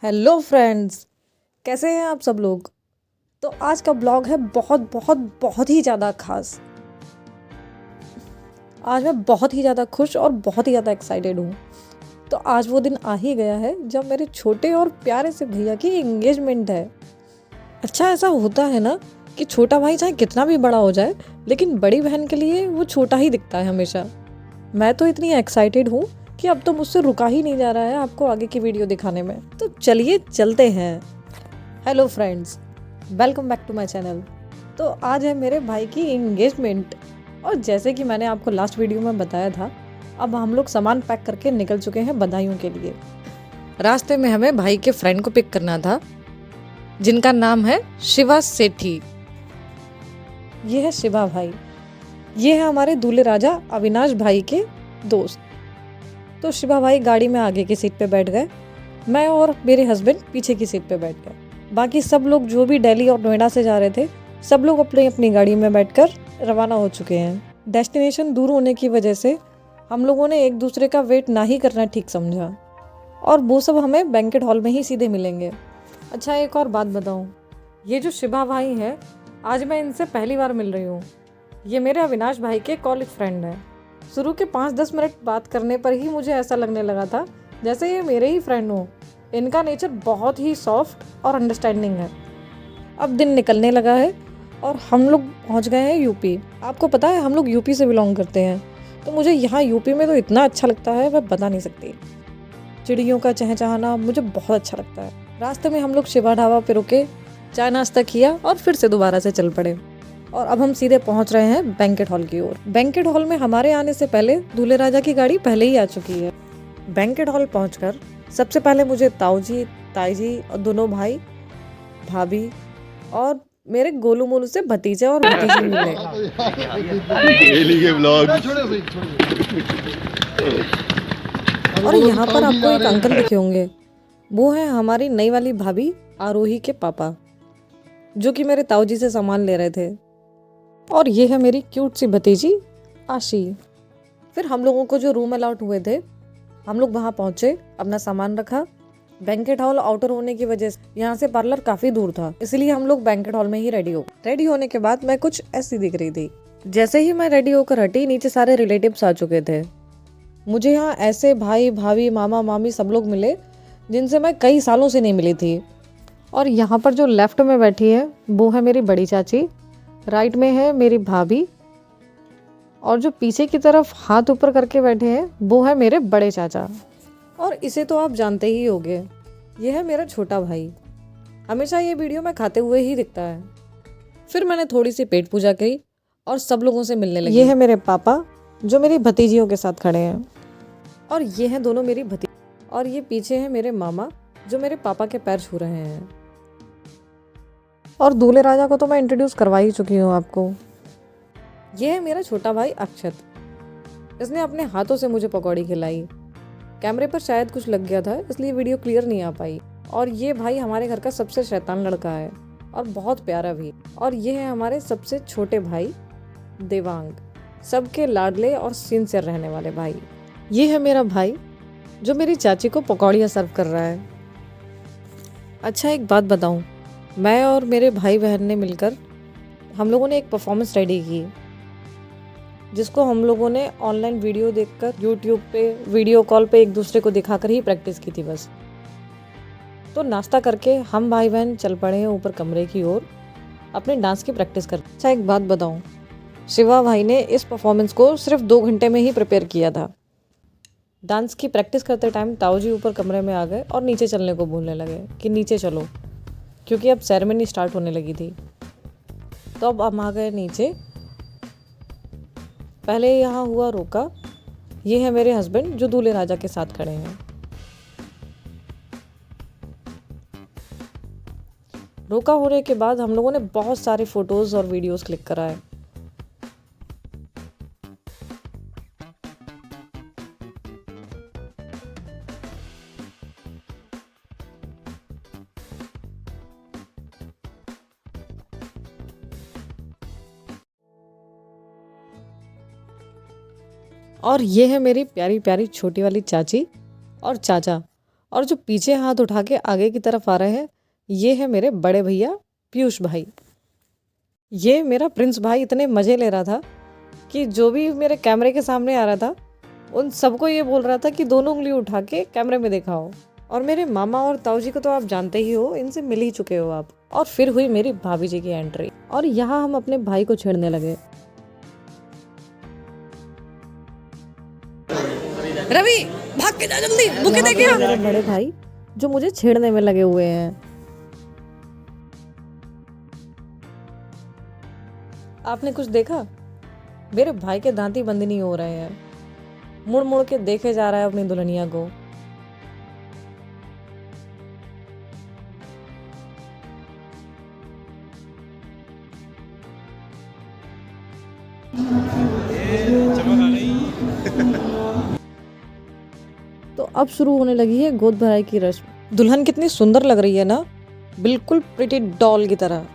Hello friends, कैसे हैं आप सब लोग। तो आज का ब्लॉग है बहुत बहुत बहुत ही ज़्यादा खास। आज मैं बहुत ही ज़्यादा खुश और बहुत ही ज़्यादा एक्साइटेड हूँ। तो आज वो दिन आ ही गया है जब मेरे छोटे और प्यारे से भैया की एंगेजमेंट है। अच्छा, ऐसा होता है ना कि छोटा भाई चाहे कितना भी बड़ा हो जाए, लेकिन बड़ी बहन के लिए वो छोटा ही दिखता है हमेशा। मैं तो इतनी एक्साइटेड हूँ कि अब तो मुझसे रुका ही नहीं जा रहा है आपको आगे की वीडियो दिखाने में। तो चलिए चलते हैं। Hello friends, welcome back to my channel. तो आज है मेरे भाई की एंगेजमेंट और जैसे कि मैंने आपको लास्ट वीडियो में बताया था, अब हम लोग सामान पैक करके निकल चुके हैं बधाइयों के लिए। रास्ते में हमें भाई के फ्रेंड को पिक करना था जिनका नाम है शिवा सेठी। ये है शिवा भाई, ये है हमारे दूल्हे राजा अविनाश भाई के दोस्त। तो शिवा भाई गाड़ी में आगे की सीट पे बैठ गए, मैं और मेरे हस्बैंड पीछे की सीट पे बैठ गए। बाकी सब लोग जो भी दिल्ली और नोएडा से जा रहे थे, सब लोग अपनी अपनी गाड़ी में बैठकर रवाना हो चुके हैं। डेस्टिनेशन दूर होने की वजह से हम लोगों ने एक दूसरे का वेट ना ही करना ठीक समझा और वो सब हमें बैंकेट हॉल में ही सीधे मिलेंगे। अच्छा, एक और बात बताऊं, ये जो शिवा भाई हैं, आज मैं इनसे पहली बार मिल रही हूँ। ये मेरे अविनाश भाई के कॉलेज फ्रेंड हैं। शुरू के 5-10 मिनट बात करने पर ही मुझे ऐसा लगने लगा था जैसे ये मेरे ही फ्रेंड हो। इनका नेचर बहुत ही सॉफ्ट और अंडरस्टैंडिंग है। अब दिन निकलने लगा है और हम लोग पहुंच गए हैं यूपी। आपको पता है हम लोग यूपी से बिलोंग करते हैं, तो मुझे यहाँ यूपी में तो इतना अच्छा लगता है मैं बता नहीं सकती। चिड़ियों का चहचहाना मुझे बहुत अच्छा लगता है। रास्ते में हम लोग शिवा ढाबा पे रुके, चाय नाश्ता किया और फिर से दोबारा से चल पड़े। और अब हम सीधे पहुंच रहे हैं बैंकेट हॉल की ओर। बैंकेट हॉल में हमारे आने से पहले दूल्हे राजा की गाड़ी पहले ही आ चुकी है। बैंकेट हॉल पहुंचकर सबसे पहले मुझे ताऊजी, ताईजी और दोनों भाई, भाभी और मेरे गोलू मोलू से भतीजे और भतीजी मिले। और यहाँ पर आपको एक अंकल दिखे होंगे, वो है हमारी नई वाली भाभी आरोही के पापा, जो कि मेरे ताऊजी से सामान ले रहे थे। और ये है मेरी क्यूट सी भतीजी आशी। फिर हम लोगों को जो रूम अलाउट हुए थे, हम लोग वहाँ पहुँचे, अपना सामान रखा। बैंकेट हॉल आउटर होने की वजह से यहाँ से पार्लर काफ़ी दूर था, इसलिए हम लोग बैंकेट हॉल में ही रेडी होने के बाद मैं कुछ ऐसी दिख रही थी। जैसे ही मैं रेडी होकर हटी, नीचे सारे रिलेटिव्स आ चुके थे। मुझे यहाँ ऐसे भाई भाभी मामा मामी सब लोग मिले जिनसे मैं कई सालों से नहीं मिली थी। और यहाँ पर जो लेफ्ट में बैठी है वो है मेरी बड़ी चाची, राइट में है मेरी भाभी, और जो पीछे की तरफ हाथ ऊपर करके बैठे हैं वो है मेरे बड़े चाचा। और इसे तो आप जानते ही होंगे, ये है मेरा छोटा भाई। हमेशा ये वीडियो में खाते हुए ही दिखता है। फिर मैंने थोड़ी सी पेट पूजा की और सब लोगों से मिलने लगी। ये है मेरे पापा जो मेरी भतीजियों के साथ खड़े हैं, और ये हैं दोनों मेरी भतीजी। और ये पीछे है मेरे मामा जो मेरे पापा के पैर छू रहे हैं। और दूल्हे राजा को तो मैं इंट्रोड्यूस करवा ही चुकी हूँ आपको। ये है मेरा छोटा भाई अक्षत, इसने अपने हाथों से मुझे पकौड़ी खिलाई। कैमरे पर शायद कुछ लग गया था इसलिए वीडियो क्लियर नहीं आ पाई। और ये भाई हमारे घर का सबसे शैतान लड़का है और बहुत प्यारा भी। और ये है हमारे सबसे छोटे भाई देवांग, सबके लाडले और सिंसियर रहने वाले भाई। ये है मेरा भाई जो मेरी चाची को पकौड़ियाँ सर्व कर रहा है। अच्छा, एक बात बताऊँ, मैं और मेरे भाई बहन ने मिलकर हम लोगों ने एक परफॉर्मेंस रेडी की, जिसको हम लोगों ने ऑनलाइन वीडियो देखकर यूट्यूब पे वीडियो कॉल पे एक दूसरे को दिखाकर ही प्रैक्टिस की थी बस। तो नाश्ता करके हम भाई बहन चल पड़े हैं ऊपर कमरे की ओर अपने डांस की प्रैक्टिस कर। अच्छा, एक बात बताऊं, शिवा भाई ने इस परफॉर्मेंस को सिर्फ 2 घंटे में ही प्रिपेयर किया था। डांस की प्रैक्टिस करते टाइम ताऊजी ऊपर कमरे में आ गए और नीचे चलने को बोलने लगे कि नीचे चलो, क्योंकि अब सेरेमनी स्टार्ट होने लगी थी। तो अब हम आ गए नीचे। पहले यहाँ हुआ रोका। ये है मेरे हस्बैंड जो दूल्हे राजा के साथ खड़े हैं। रोका होने के बाद हम लोगों ने बहुत सारे फोटोज और वीडियोस क्लिक कराए। और ये है मेरी प्यारी प्यारी छोटी वाली चाची और चाचा, और जो पीछे हाथ उठा के आगे की तरफ आ रहे हैं, ये है मेरे बड़े भैया पीयूष भाई। ये मेरा प्रिंस भाई इतने मज़े ले रहा था कि जो भी मेरे कैमरे के सामने आ रहा था उन सबको ये बोल रहा था कि दोनों उंगली उठा के कैमरे में दिखाओ। और मेरे मामा और ताऊ जी को तो आप जानते ही हो, इनसे मिल ही चुके हो आप। और फिर हुई मेरी भाभी जी की एंट्री और यहाँ हम अपने भाई को छेड़ने लगे। रवि भाग के जा जल्दी, बुके दे गया। मेरे बड़े भाई जो मुझे छेड़ने में लगे हुए हैं। आपने कुछ देखा? मेरे भाई के दांती बंद नहीं हो रहे हैं, मुड़ मुड़ के देखे जा रहा है अपनी दुल्हनिया को। तो अब शुरू होने लगी है गोद भराई की रस्म। दुल्हन कितनी सुंदर लग रही है ना, बिल्कुल प्रिटी डॉल की तरह।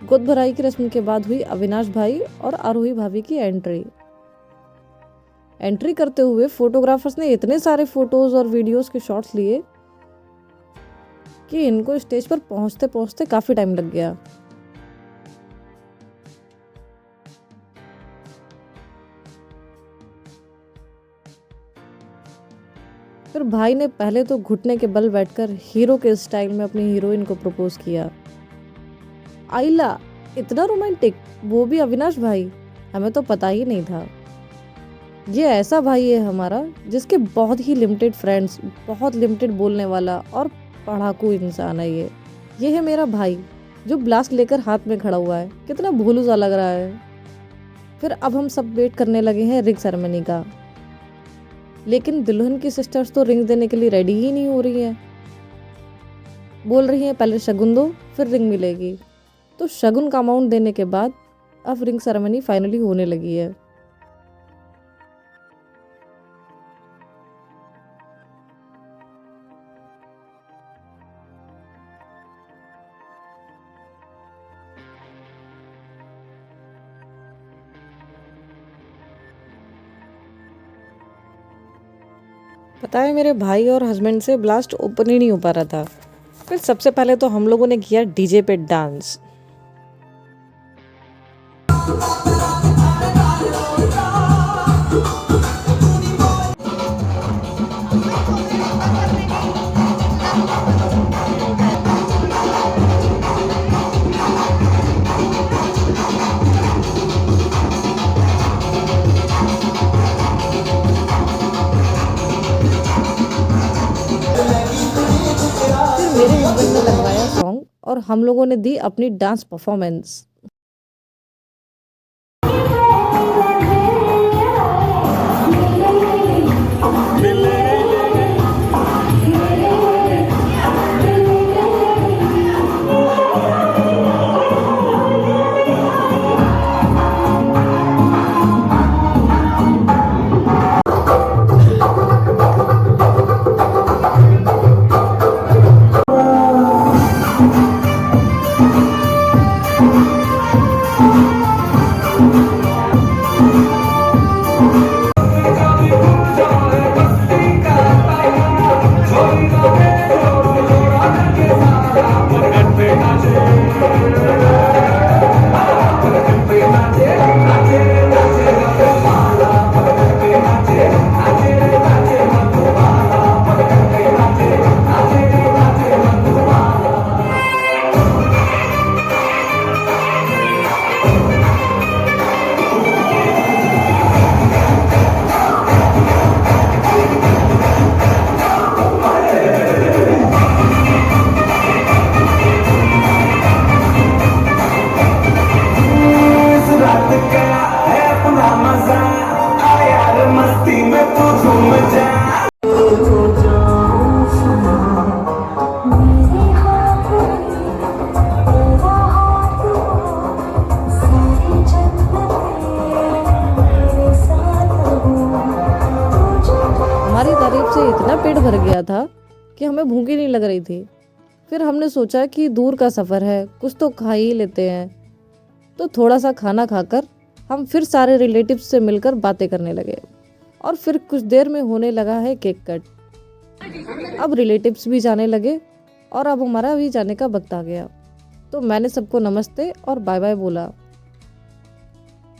गोद भराई की रस्म के बाद हुई अविनाश भाई और आरोही भाभी की एंट्री करते हुए फोटोग्राफर्स ने इतने सारे फोटोज और वीडियोस के शॉट्स लिए कि इनको स्टेज पर पहुंचते पहुंचते काफी टाइम लग गया। फिर भाई ने पहले तो घुटने के बल बैठकर हीरो के स्टाइल में अपनी हीरोइन को प्रपोज किया। आइला, इतना रोमांटिक, वो भी अविनाश भाई, हमें तो पता ही नहीं था। ये ऐसा भाई है हमारा जिसके बहुत ही लिमिटेड फ्रेंड्स, बहुत लिमिटेड बोलने वाला और पढ़ाकू इंसान है ये है मेरा भाई जो ब्लास्ट लेकर हाथ में खड़ा हुआ है। कितना भोलू सा लग रहा है। फिर अब हम सब वेट करने लगे हैं रिंग सेरेमनी का, लेकिन दुल्हन की सिस्टर्स तो रिंग देने के लिए रेडी ही नहीं हो रही हैं। बोल रही हैं पहले शगुन दो फिर रिंग मिलेगी। तो शगुन का अमाउंट देने के बाद अब रिंग सेरेमनी फाइनली होने लगी है। पता है मेरे भाई और हस्बैंड से ब्लास्ट ओपन ही नहीं हो पा रहा था। फिर सबसे पहले तो हम लोगों ने किया डीजे पे डांस। मेरे हस्बैंड ने लगवाया सॉन्ग और हम लोगों ने दी अपनी डांस परफॉर्मेंस। हमारी तारीफ से इतना पेट भर गया था कि हमें भूख ही नहीं लग रही थी। फिर हमने सोचा कि दूर का सफ़र है, कुछ तो खा ही लेते हैं। तो थोड़ा सा खाना खाकर हम फिर सारे रिलेटिव्स से मिलकर बातें करने लगे। और फिर कुछ देर में होने लगा है केक कट। अब रिलेटिव्स भी जाने लगे और अब हमारा भी जाने का वक्त आ गया। तो मैंने सबको नमस्ते और बाय बाय बोला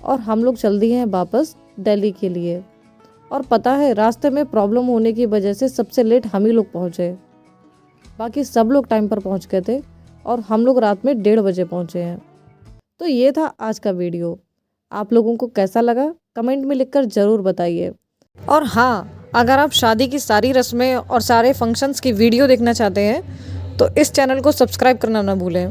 और हम लोग चल दिए हैं वापस दिल्ली के लिए। और पता है, रास्ते में प्रॉब्लम होने की वजह से सबसे लेट हम ही लोग पहुँचे। बाकी सब लोग टाइम पर पहुँच गए थे और हम लोग रात में 1:30 बजे पहुँचे हैं। तो ये था आज का वीडियो। आप लोगों को कैसा लगा कमेंट में लिखकर ज़रूर बताइए। और हाँ, अगर आप शादी की सारी रस्में और सारे फंक्शंस की वीडियो देखना चाहते हैं तो इस चैनल को सब्सक्राइब करना ना भूलें।